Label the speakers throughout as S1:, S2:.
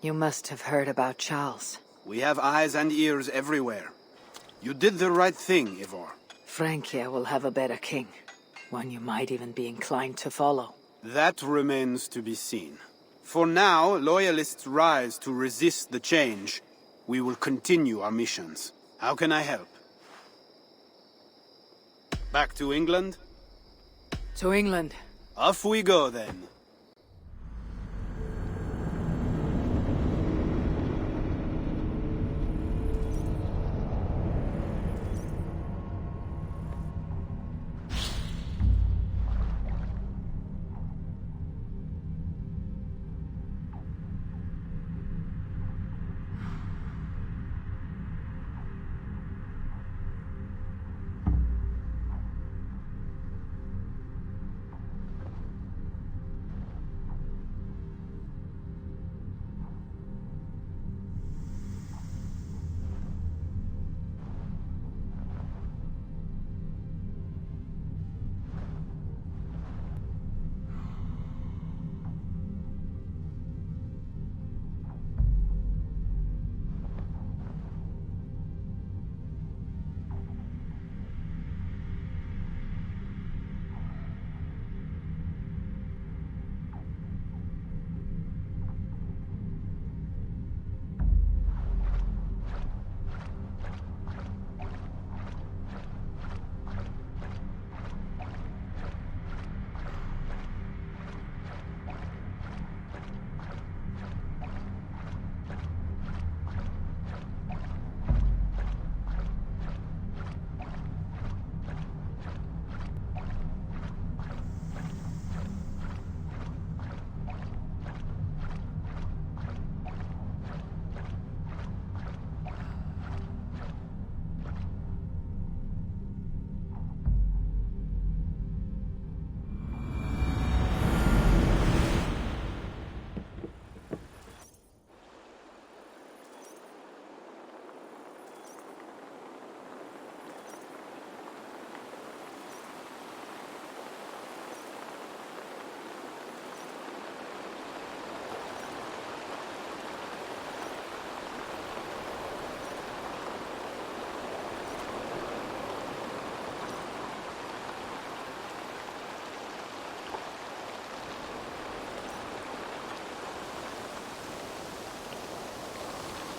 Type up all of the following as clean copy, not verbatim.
S1: You must have heard about Charles.
S2: We have eyes and ears everywhere. You did the right thing, Ivor.
S1: Francia will have a better king. One you might even be inclined to follow.
S2: That remains to be seen. For now, loyalists rise to resist the change. We will continue our missions. How can I help? Back to England?
S1: To England.
S2: Off we go, then.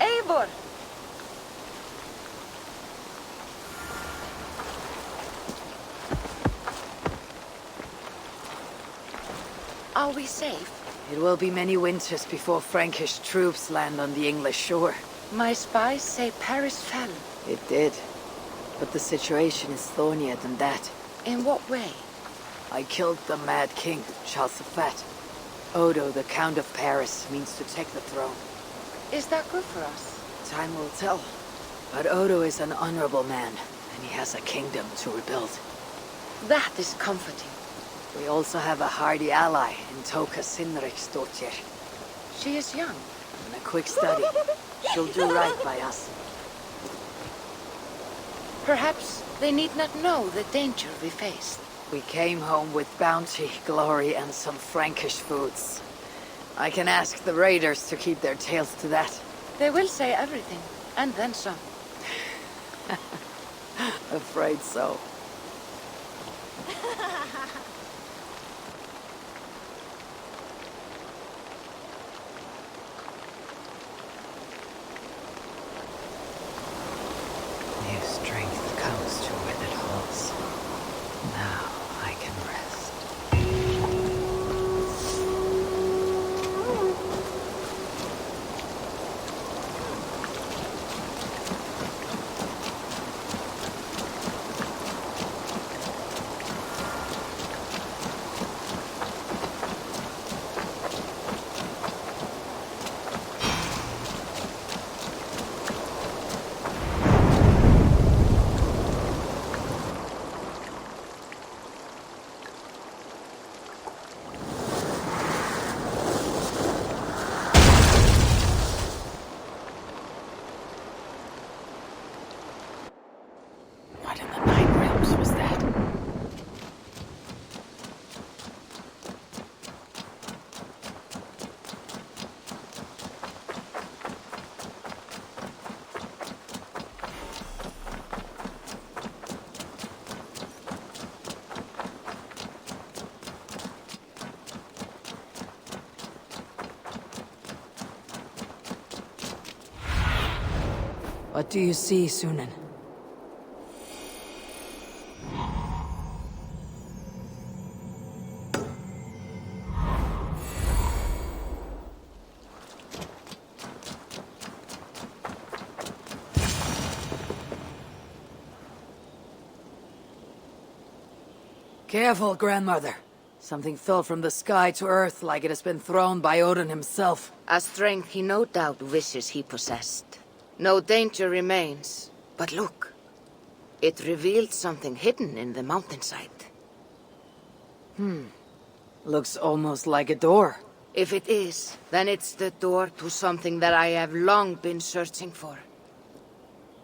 S3: Eivor! Are we safe?
S1: It will be many winters before Frankish troops land on the English shore.
S3: My spies say Paris fell.
S1: It did. But the situation is thornier than that.
S3: In what way?
S1: I killed the Mad King, Charles the Fat. Odo, the Count of Paris, means to take the throne.
S3: Is that good for us?
S1: Time will tell. But Odo is an honorable man, and he has a kingdom to rebuild.
S3: That is comforting.
S1: We also have a hardy ally in Toka Sinriksdottir.
S3: She is young.
S1: And a quick study. She'll do right by us.
S3: Perhaps they need not know the danger we faced.
S1: We came home with bounty, glory, and some Frankish foods. I can ask the raiders to keep their tails to that.
S3: They will say everything, and then some.
S1: Afraid so. New strength comes to withered halls. Now I can rest. What do you see, Sunan? Careful, grandmother. Something fell from the sky to earth like it has been thrown by Odin himself.
S3: A strength he no doubt wishes he possessed. No danger remains. But look. It revealed something hidden in the mountainside.
S1: Looks almost like a door.
S3: If it is, then it's the door to something that I have long been searching for.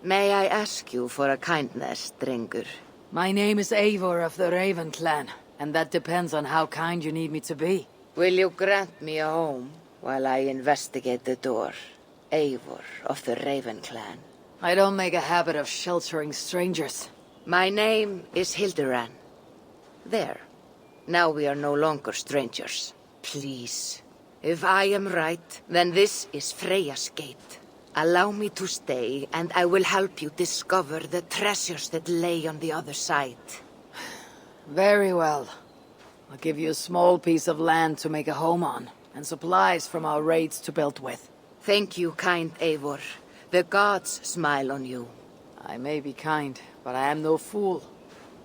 S3: May I ask you for a kindness, Drengur?
S1: My name is Eivor of the Raven clan, and that depends on how kind you need me to be.
S3: Will you grant me a home while I investigate the door? Eivor of the Raven clan.
S1: I don't make a habit of sheltering strangers.
S3: My name is Hilderan. There. Now we are no longer strangers. Please. If I am right, then this is Freya's gate. Allow me to stay, and I will help you discover the treasures that lay on the other side.
S1: Very well. I'll give you a small piece of land to make a home on, and supplies from our raids to build with.
S3: Thank you, kind Eivor. The gods smile on you.
S1: I may be kind, but I am no fool.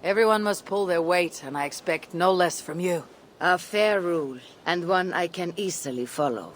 S1: Everyone must pull their weight, and I expect no less from you.
S3: A fair rule, and one I can easily follow.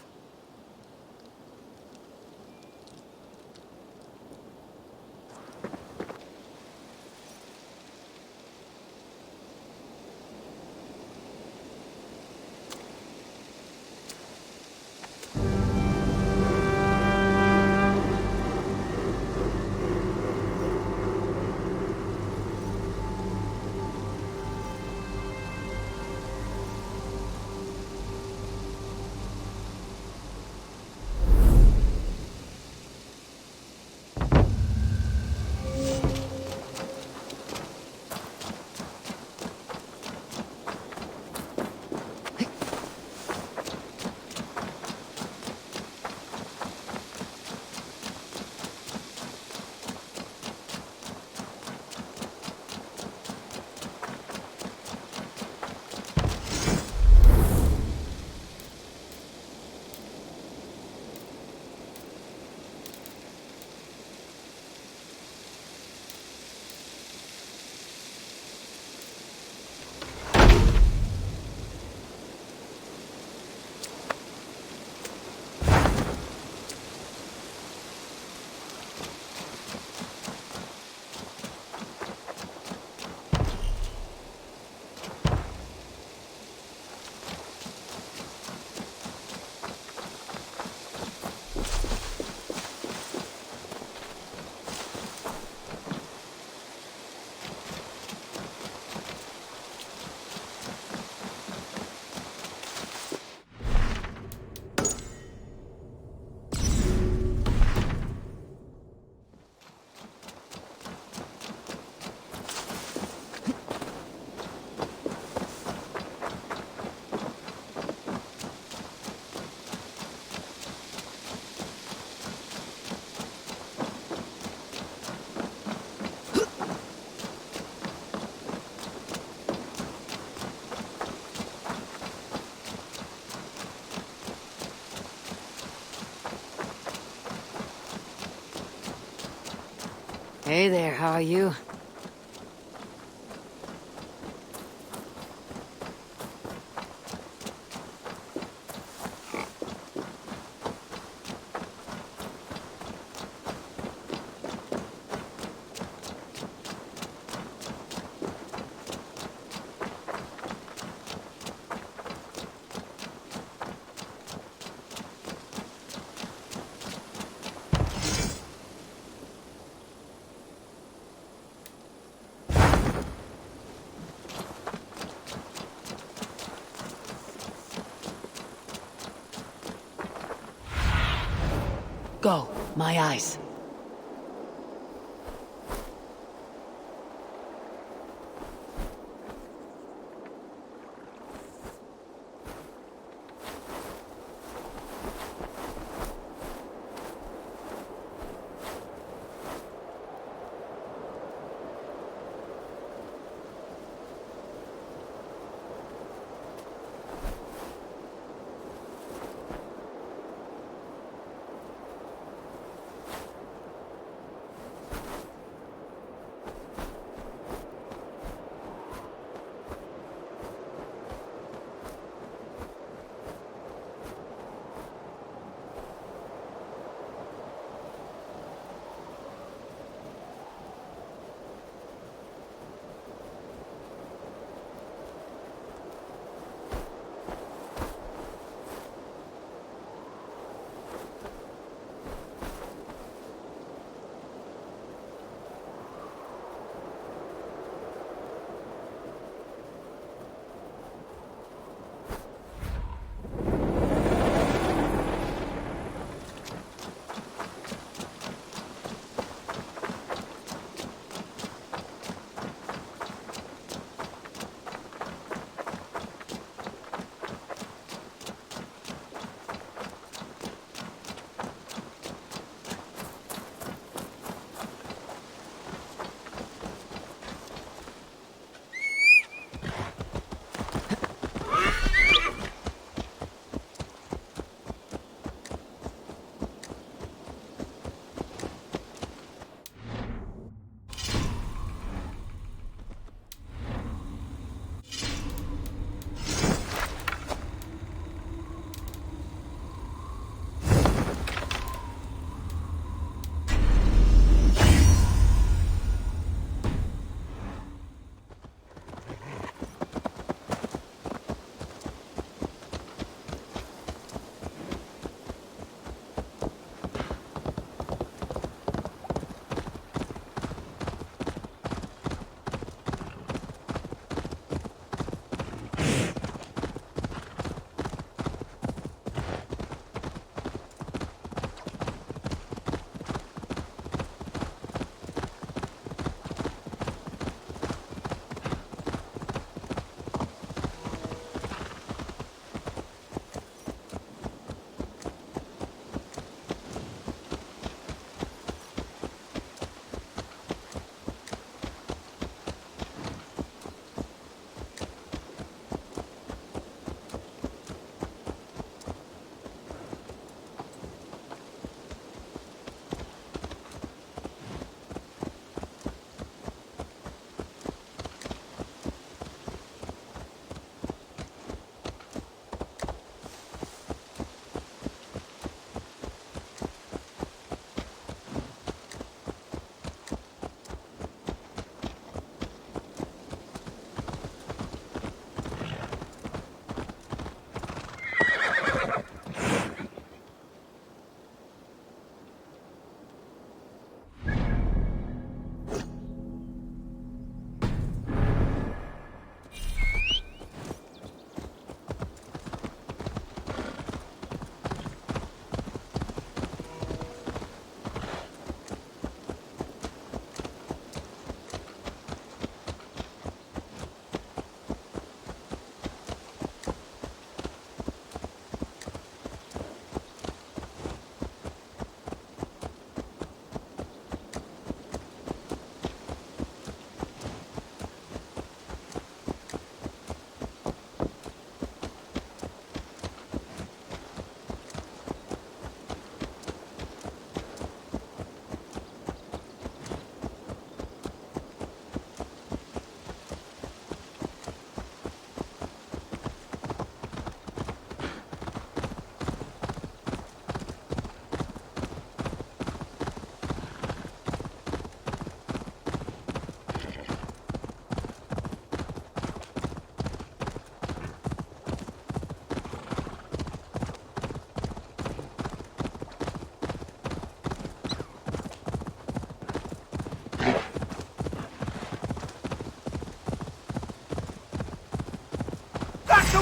S1: Hey there, how are you? Go, my eyes.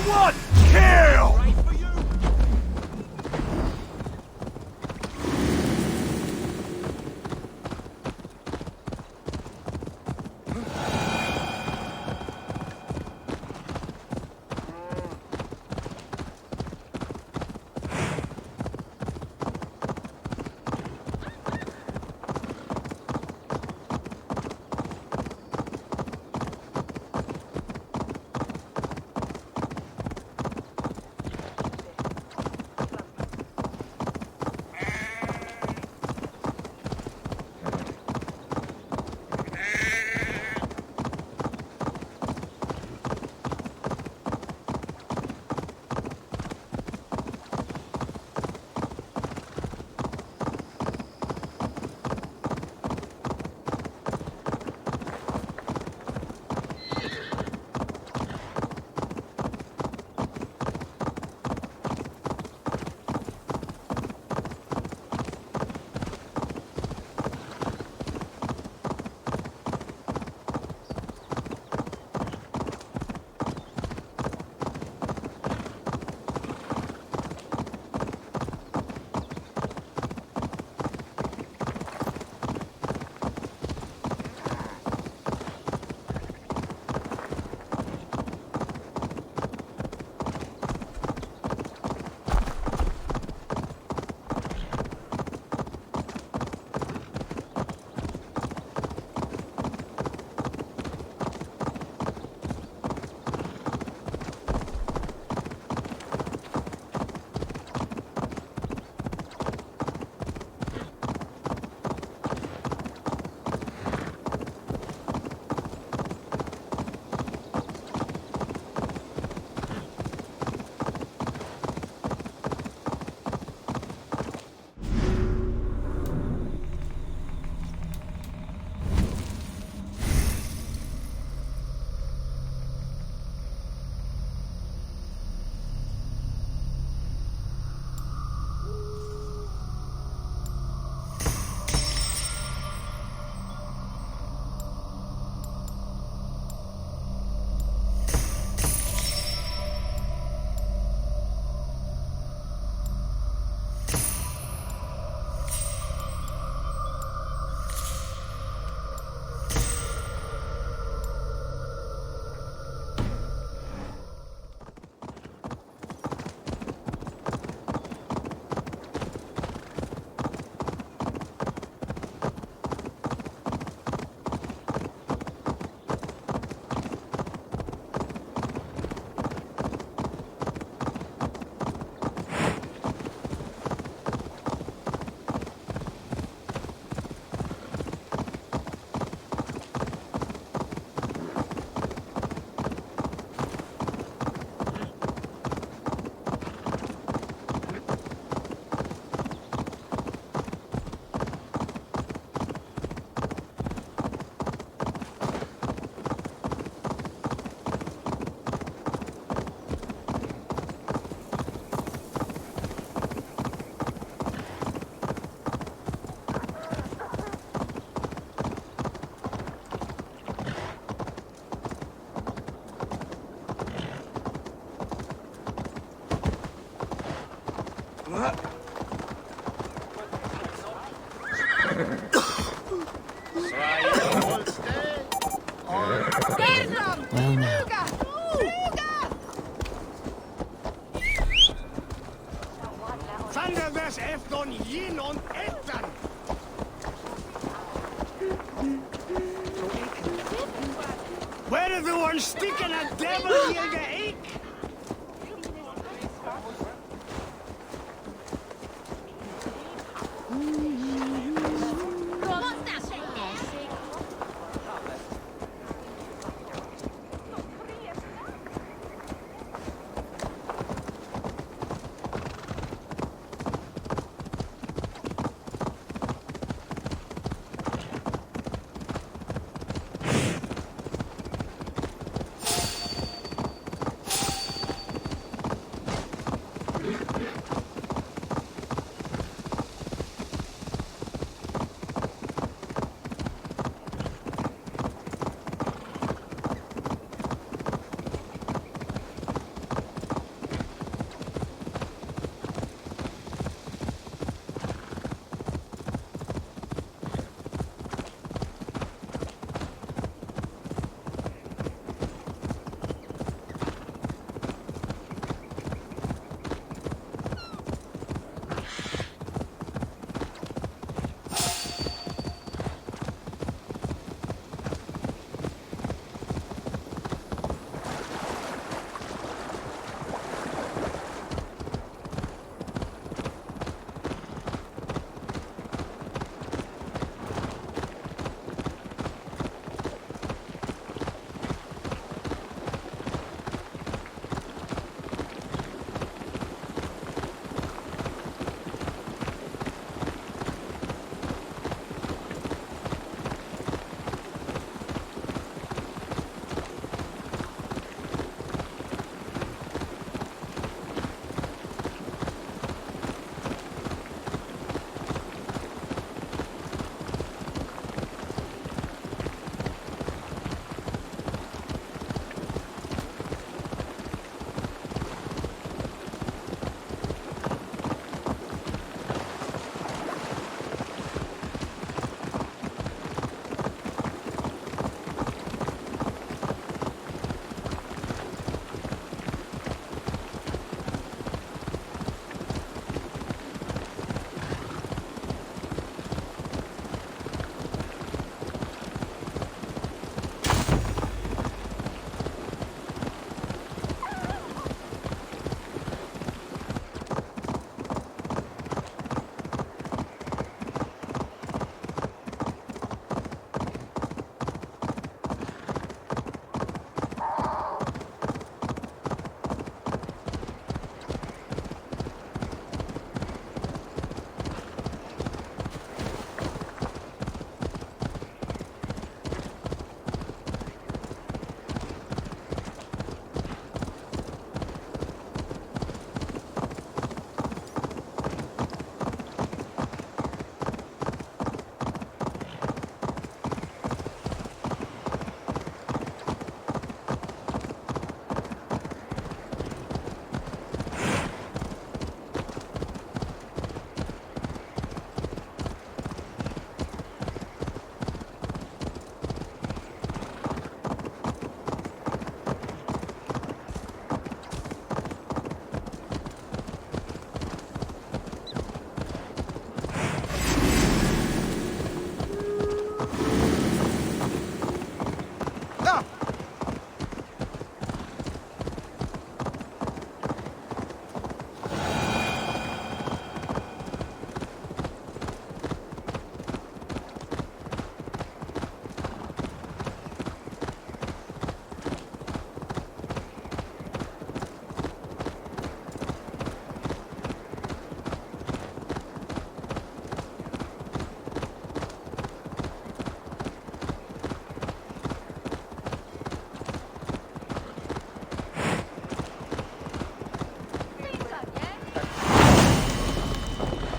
S4: one! Kill!
S5: Thunderverse efton yin on ettan! Where are the one sticking a devil in the ache?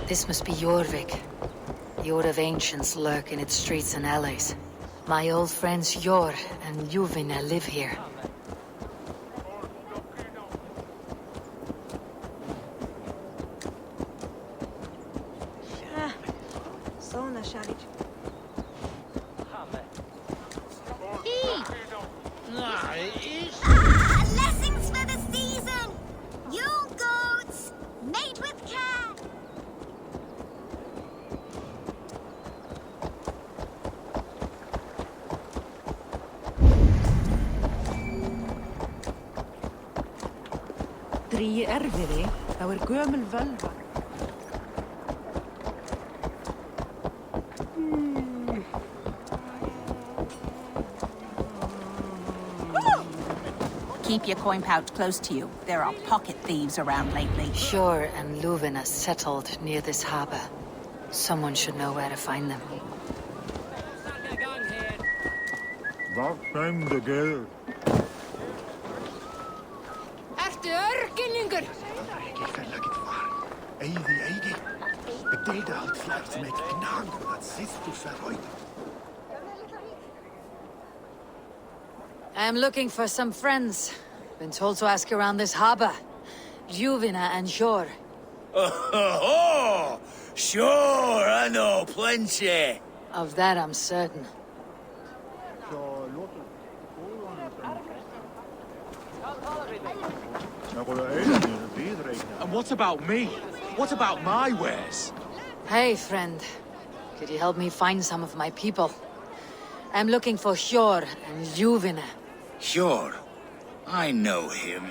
S1: This must be Jorvik. The Order of Ancients lurk in its streets and alleys. My old friends Jor and Juvina live here.
S4: Blessings for the season! Yule goats, made with care!
S6: Dríi erfiði, þá gömul völva.
S7: Keep your coin pouch close to you. There are pocket thieves around lately.
S1: Sjor and Luvina settled near this harbor. Someone should know where to find them.
S8: Wat neem de geld?
S1: Ertu örginningur? I'm looking for some friends. Been told to ask around this harbor. Juvina and Sjor.
S5: Oh, sure, I know plenty.
S1: Of that I'm certain.
S9: And what about me? What about my wares?
S1: Hey, friend. Could you help me find some of my people? I'm looking for Sjor and Juvina.
S10: Sure. I know him.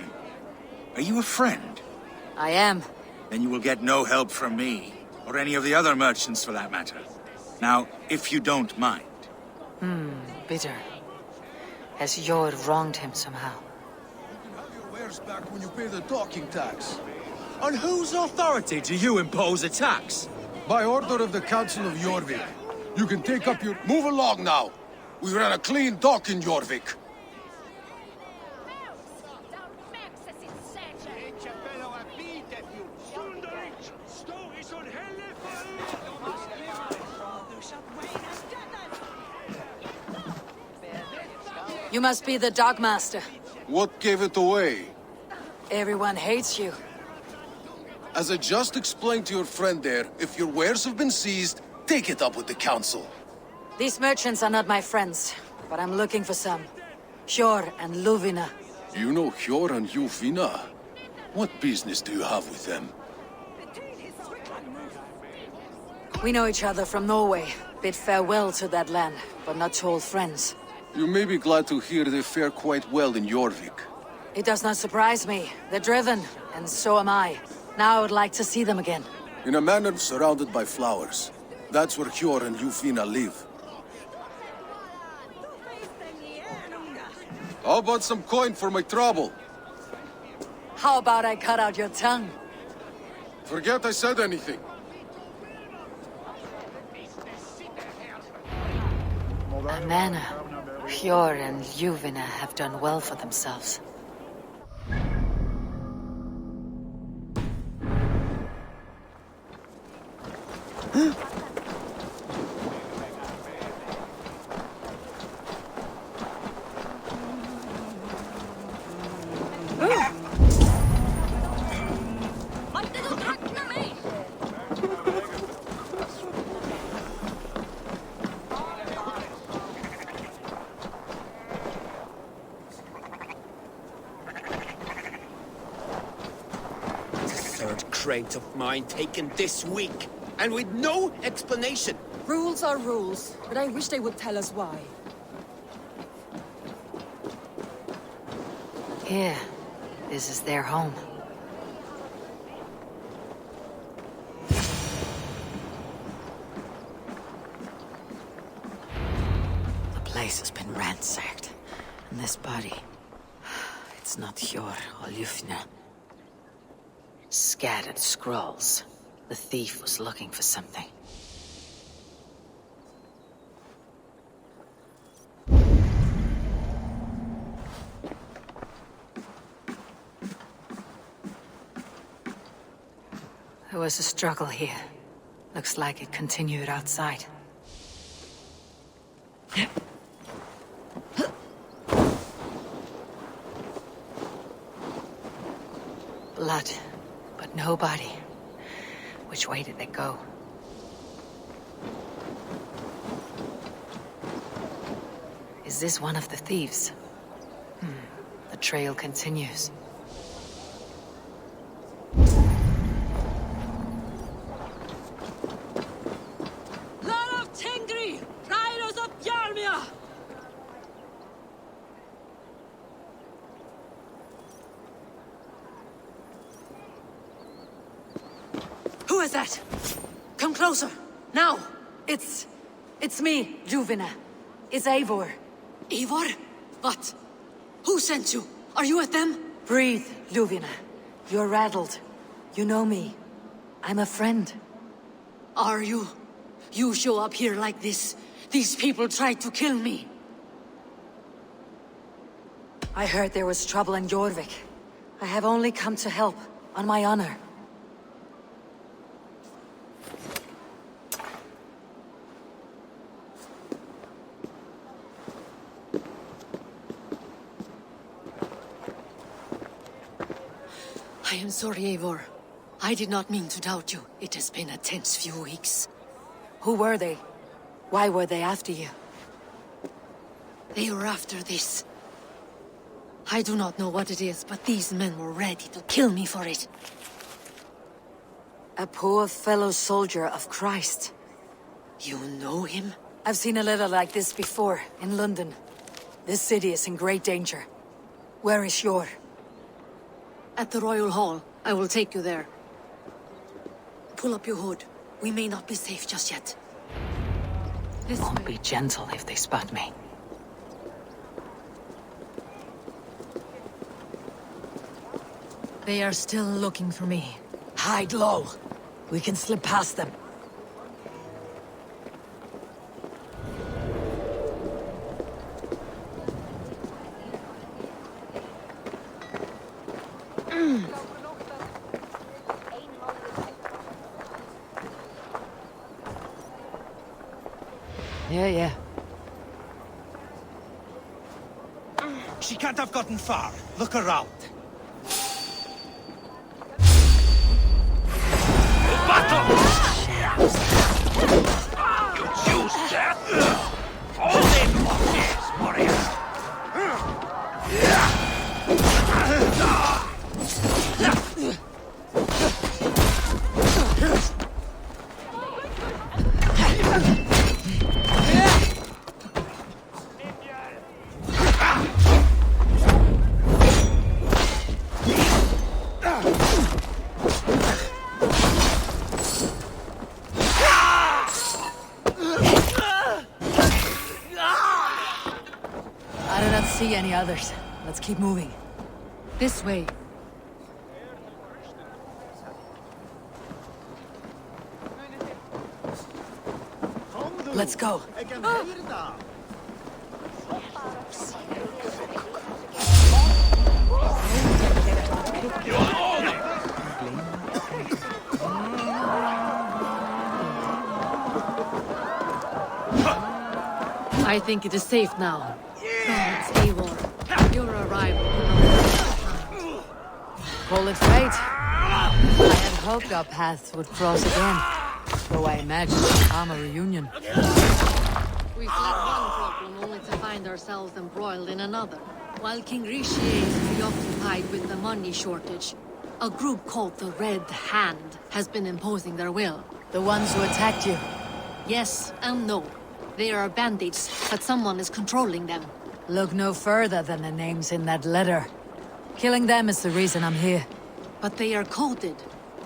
S10: Are you a friend?
S1: I am.
S10: Then you will get no help from me, or any of the other merchants for that matter. Now, if you don't mind.
S1: Bitter. Has Sjor wronged him somehow?
S9: You can have your wares back when you pay the docking tax. On whose authority do you impose a tax?
S11: By order of the Council of Jorvik. You can take up your... Move along now! We ran a clean dock in Jorvik.
S1: You must be the Dogmaster.
S11: What gave it away?
S1: Everyone hates you.
S11: As I just explained to your friend there, if your wares have been seized, take it up with the Council.
S1: These merchants are not my friends, but I'm looking for some. Sjor and Luvina.
S11: You know Hjor and Juvina? What business do you have with them?
S1: We know each other from Norway. Bid farewell to that land, but not to old friends.
S11: You may be glad to hear they fare quite well in Jorvik.
S1: It does not surprise me. They're driven, and so am I. Now I would like to see them again.
S11: In a manor surrounded by flowers. That's where Hjor and Juvina live. How about some coin for my trouble?
S1: How about I cut out your tongue?
S11: Forget I said anything.
S1: A manor. Hjor and Juvina have done well for themselves.
S5: Crate of mine taken this week, and with no explanation.
S6: Rules are rules, but I wish they would tell us why.
S1: Here. This is their home. The place has been ransacked. And this body... It's not Hjor or Juvina. Scattered scrolls. The thief was looking for something. There was a struggle here.
S6: Looks like it continued outside. Blood, but no body. Which way did they go? Is this one of the thieves? The trail continues. Who is that? Come closer, now! It's me, Juvina. It's Eivor.
S12: Eivor? What? Who sent you? Are you with them?
S6: Breathe, Juvina. You're rattled. You know me. I'm a friend.
S12: Are you? You show up here like this. These people tried to kill me.
S6: I heard there was trouble in Jorvik. I have only come to help, on my honor.
S12: I am sorry, Eivor. I did not mean to doubt you. It has been a tense few weeks.
S6: Who were they? Why were they after you?
S12: They were after this. I do not know what it is, but these men were ready to kill me for it.
S6: A poor fellow soldier of Christ.
S12: You know him?
S6: I've seen a letter like this before, in London. This city is in great danger. Where is Jor?
S12: At the Royal Hall. I will take you there. Pull up your hood. We may not be safe just yet. This
S6: Won't
S12: way.
S6: be gentle if they spot me.
S12: They are still looking for me.
S6: Hide low. We can slip past them. Yeah.
S5: She can't have gotten far. Look around. Battle! You choose death? All in what is, warrior!
S6: I do not see any others. Let's keep moving.
S12: This way.
S6: Let's go.
S12: I think it is safe now. Gods, Eivor. Your arrival.
S6: Call it fate. I had hoped our paths would cross again. Though I imagined a calmer reunion.
S12: We fled one problem only to find ourselves embroiled in another. While King Rishi is preoccupied with the money shortage, a group called the Red Hand has been imposing their will.
S6: The ones who attacked you.
S12: Yes and no. They are bandits, but someone is controlling them.
S6: Look no further than the names in that letter. Killing them is the reason I'm here.
S12: But they are coded.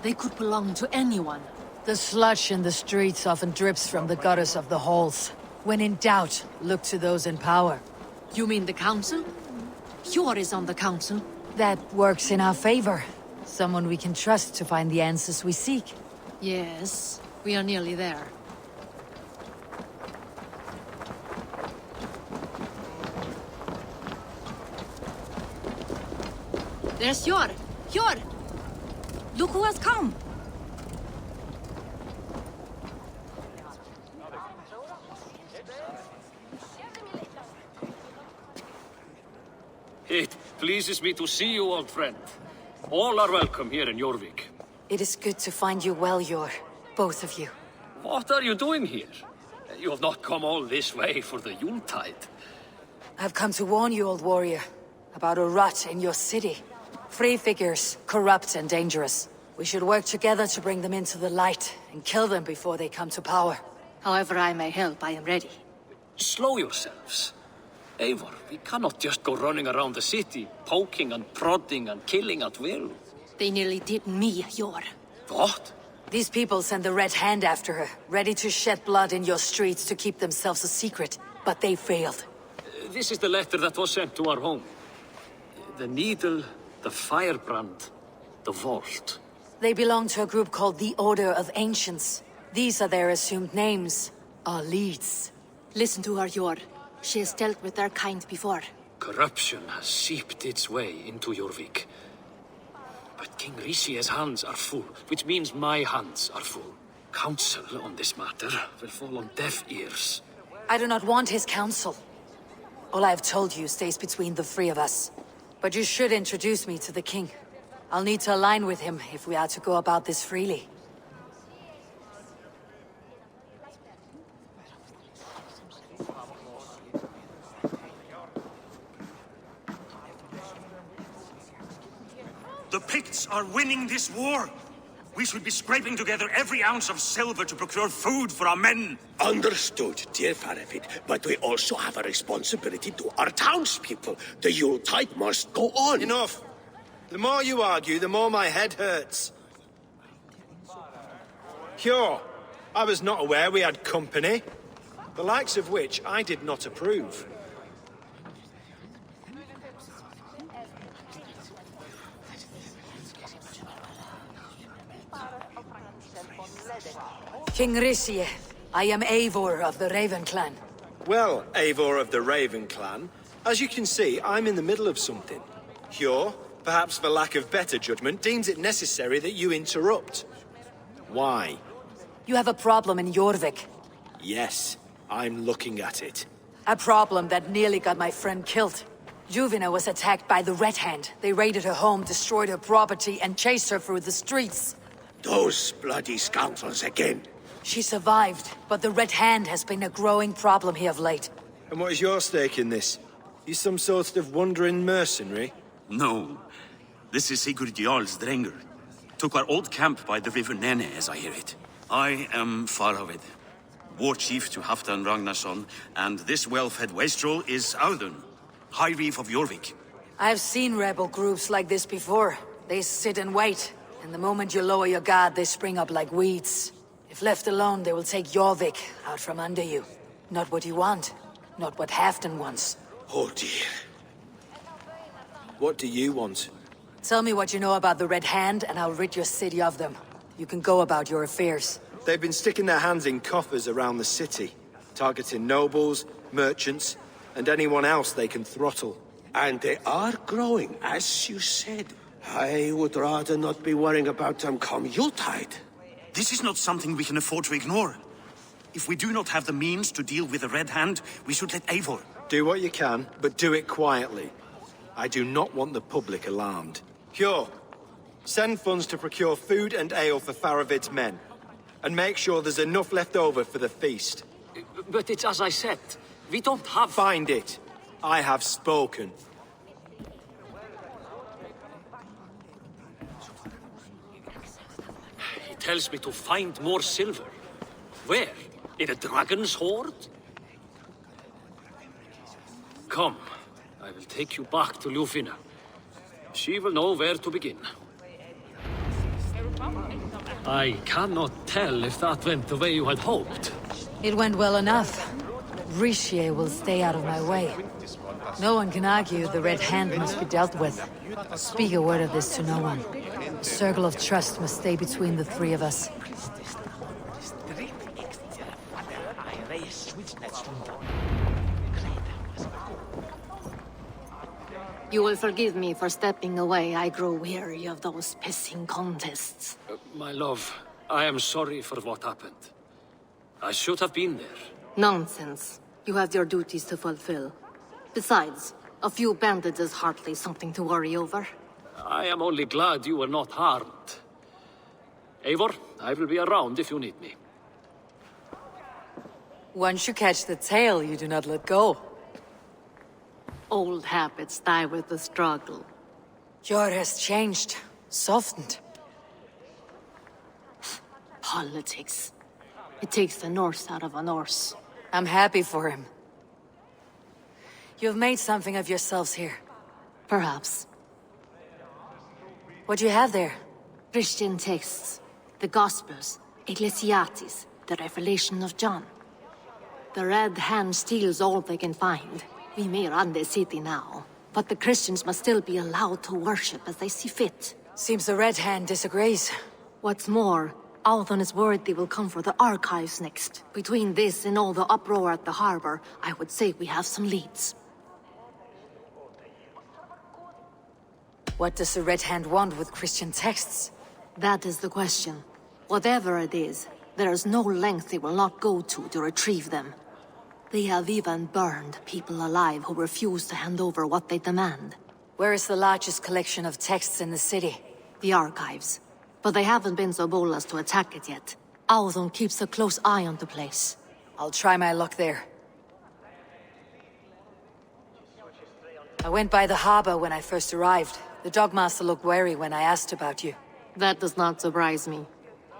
S12: They could belong to anyone.
S6: The sludge in the streets often drips from the gutters of the halls. When in doubt, look to those in power.
S12: You mean the council? Jor is on the council.
S6: That works in our favor. Someone we can trust to find the answers we seek.
S12: Yes, we are nearly there. There's Jor! Jor! Look who has come!
S13: pleases me to see you, old friend. All are welcome here in Jorvik.
S6: It is good to find you well, Yor. Both of you.
S13: What are you doing here? You have not come all this way for the Yuletide.
S6: I've come to warn you, old warrior, about a rot in your city. Free figures, corrupt and dangerous. We should work together to bring them into the light and kill them before they come to power.
S12: However I may help, I am ready.
S13: Slow yourselves. Eivor, we cannot just go running around the city, poking and prodding and killing at will.
S12: They nearly did me, Yor.
S13: What?
S6: These people sent the Red Hand after her, ready to shed blood in your streets to keep themselves a secret, but they failed.
S13: This is the letter that was sent to our home. The needle, the firebrand, the vault.
S6: They belong to a group called the Order of Ancients. These are their assumed names, our leads.
S12: Listen to her, Yor. She has dealt with their kind before.
S13: Corruption has seeped its way into Jorvik. But King Rishie's hands are full, which means my hands are full. Counsel on this matter will fall on deaf ears.
S6: I do not want his counsel. All I have told you stays between the three of us. But you should introduce me to the king. I'll need to align with him if we are to go about this freely.
S14: The Picts are winning this war. We should be scraping together every ounce of silver to procure food for our men.
S5: Understood, dear Faravid, but we also have a responsibility to our townspeople. The Yuletide must go on.
S15: Enough. The more you argue, the more my head hurts. Cure, I was not aware we had company, the likes of which I did not approve.
S6: King Risie, I am Eivor of the Raven Clan.
S15: Well, Eivor of the Raven Clan, as you can see, I'm in the middle of something. Cure, perhaps for lack of better judgment, deems it necessary that you interrupt. Why?
S6: You have a problem in Jorvik.
S15: Yes, I'm looking at it.
S6: A problem that nearly got my friend killed. Juvina was attacked by the Red Hand. They raided her home, destroyed her property, and chased her through the streets.
S5: Those bloody scoundrels again.
S6: She survived, but the Red Hand has been a growing problem here of late.
S15: And what is your stake in this? You some sort of wandering mercenary?
S14: No. This is Sigurd Jarl's Drenger. Took our old camp by the river Nene, as I hear it. I am Faravid, war chief to Halfdan Ragnarsson, and this well-fed wastrel is Audun, High Reef of Jorvik.
S6: I've seen rebel groups like this before. They sit and wait, and the moment you lower your guard, they spring up like weeds. If left alone, they will take Jorvik out from under you. Not what you want, not what Halfdan wants.
S5: Oh dear.
S15: What do you want?
S6: Tell me what you know about the Red Hand, and I'll rid your city of them. You can go about your affairs.
S15: They've been sticking their hands in coffers around the city, targeting nobles, merchants, and anyone else they can throttle.
S5: And they are growing, as you said. I would rather not be worrying about them come Yuletide.
S14: This is not something we can afford to ignore. If we do not have the means to deal with the Red Hand, we should let Eivor.
S15: Do what you can, but do it quietly. I do not want the public alarmed. Cure, send funds to procure food and ale for Faravid's men. And make sure there's enough left over for the feast.
S13: But it's as I said, we don't have...
S15: Find it. I have spoken.
S13: He tells me to find more silver. Where? In a dragon's hoard? Come, I will take you back to Ljufina. She will know where to begin. I cannot tell if that went the way you had hoped.
S6: It went well enough. Risie will stay out of my way. No one can argue the Red Hand must be dealt with. Speak a word of this to no one. A circle of trust must stay between the three of us.
S12: You will forgive me for stepping away. I grow weary of those pissing contests.
S13: My love, I am sorry for what happened. I should have been there.
S12: Nonsense. You have your duties to fulfill. Besides, A few bandits is hardly something to worry over.
S13: I am only glad you were not harmed. Eivor, I will be around if you need me.
S6: Once you catch the tail, you do not let go.
S12: Old habits die with the struggle.
S6: Jor has changed, softened.
S12: Politics. It takes the Norse out of a Norse.
S6: I'm happy for him. You've made something of yourselves here.
S12: Perhaps.
S6: What do you have there?
S12: Christian texts. The Gospels. Ecclesiastes. The Revelation of John. The Red Hand steals all they can find. We may run the city now, but the Christians must still be allowed to worship as they see fit.
S6: Seems the Red Hand disagrees.
S12: What's more, Althon is worried they will come for the archives next. Between this and all the uproar at the harbor, I would say we have some leads.
S6: What does the Red Hand want with Christian texts?
S12: That is the question. Whatever it is, there is no length they will not go to retrieve them. They have even burned people alive who refuse to hand over what they demand.
S6: Where is the largest collection of texts in the city?
S12: The archives. But they haven't been so bold as to attack it yet. Althon keeps a close eye on the place.
S6: I'll try my luck there. I went by the harbor when I first arrived. The Dogmaster looked wary when I asked about you.
S12: That does not surprise me.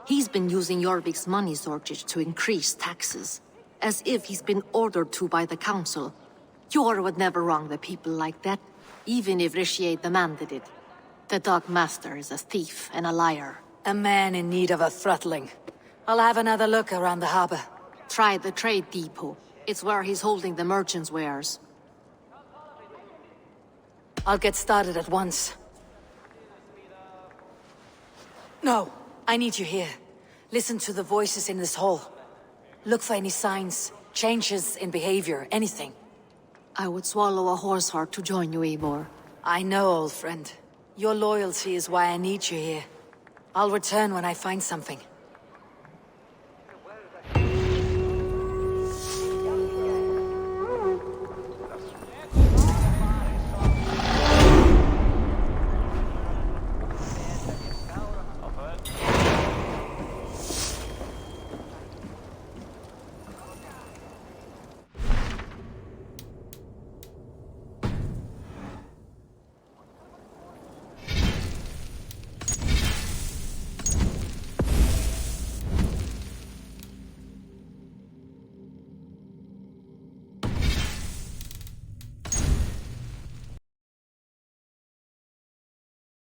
S12: He's been using Jorvik's money shortage to increase taxes. As if he's been ordered to by the council. Jor would never wrong the people like that, even if Rishier demanded it. The Dogmaster is a thief and a liar.
S6: A man in need of a throttling. I'll have another look around the harbor.
S12: Try the trade depot. It's where he's holding the merchants' wares.
S6: I'll get started at once. No, I need you here. Listen to the voices in this hall. Look for any signs, changes in behavior, anything.
S12: I would swallow a horse heart to join you, Eivor.
S6: I know, old friend. Your loyalty is why I need you here. I'll return when I find something.